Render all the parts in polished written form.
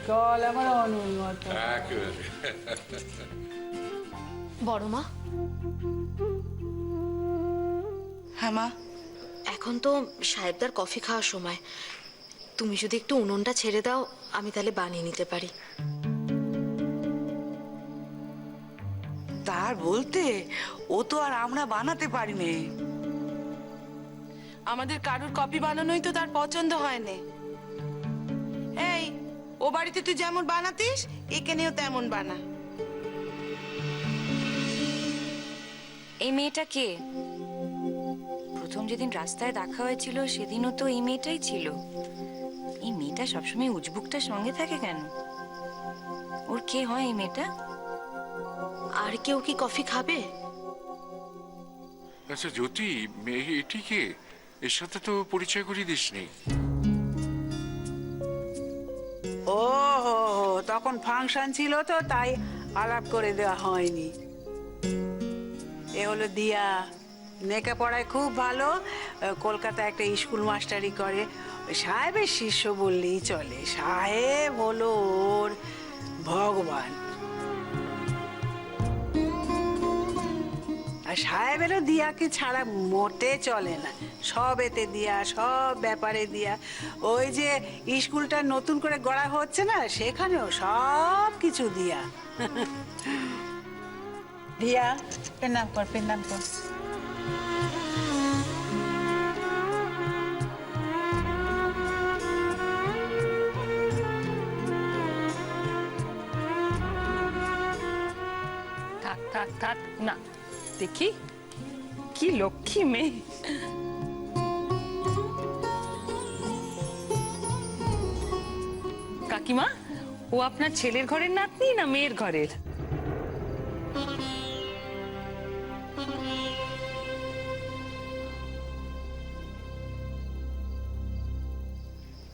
চল আমার অনুমত। বড় মা। হ্যাঁ মা। এখন তো সাহেবদার কফি খাওয়ার সময়, তুমি যদি একটু উনুনটা ছেড়ে দাও আমি তাহলে বানিয়ে নিতে পারি। তার বলতে ও তো আর আমরা বানাতে পারিনি। আমাদের কারুর কপি বানানোই তো তার পছন্দ হয় না। এই, ও বাড়িতে তুই যেমন বানাতিস এখানেও তেমন বানা। এই মেয়েটা কে? প্রথম যেদিন রাস্তায় দেখা হয়েছিল সেদিনও তো এই মেয়েটাই ছিল। এই মেয়েটা সবসময় উজবুকটা সঙ্গে থাকে কেন? ওর কে হয় এই মেয়েটা? আর কেউ কি কফি খাবে? আচ্ছা জ্যোতি, এটিকে এর সাথে তো পরিচয় করিয়ে দিসনি। ও হো হো, তখন ফাংশন ছিল তো তাই আলাপ করে দেওয়া হয়নি। এ হলো দিয়া, লেখাপড়ায় খুব ভালো, কলকাতায় একটা স্কুল মাস্টারি করে। ওই সাহেবের শিষ্য বললেই চলে। সাহেব হলো ওর ভগবান। আর সাহেবেরও দিয়াকে ছাড়া মোটে চলে না। সব এতে দিয়া, সব ব্যাপারে দিয়া। ওই যে স্কুলটা নতুন করে গড়া হচ্ছে না, সেখানেও সব কিছু দিয়া। দিয়া প্রণাম কর, প্রণাম কর। থাক থাক থাক না, দেখি কি লক্ষ্মী মেয়ে। কাকিমা, ও আপনার ছেলের ঘরের নাতনি না মেয়ের ঘরের?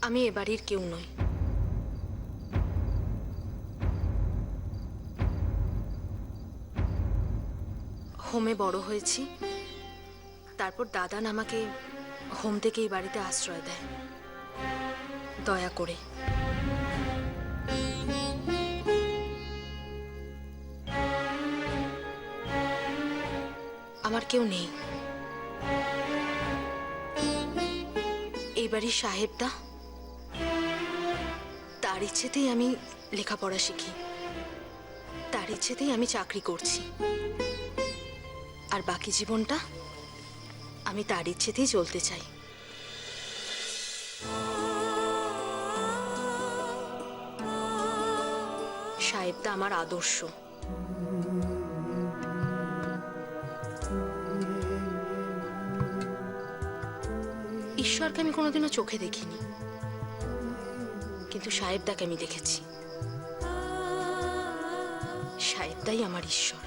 আমি এ বাড়ির কেউ নই। হোমে বড় হয়েছি, তারপর দাদান আমাকে হোম থেকে এই বাড়িতে আশ্রয় দেয় দয়া করে। আমার কেউ নেই। এই বাড়ির সাহেবদা, তার ইচ্ছেতেই আমি লেখাপড়া শিখি, তার ইচ্ছেতেই আমি চাকরি করছি, আর বাকি জীবনটা আমি তার ইচ্ছেতেই চলতে চাই। সাহেবদা আমার আদর্শ। ঈশ্বরকে আমি কোনোদিনও চোখে দেখিনি, কিন্তু সাহেবদাকে আমি দেখেছি। সাহেবদাই আমার ঈশ্বর।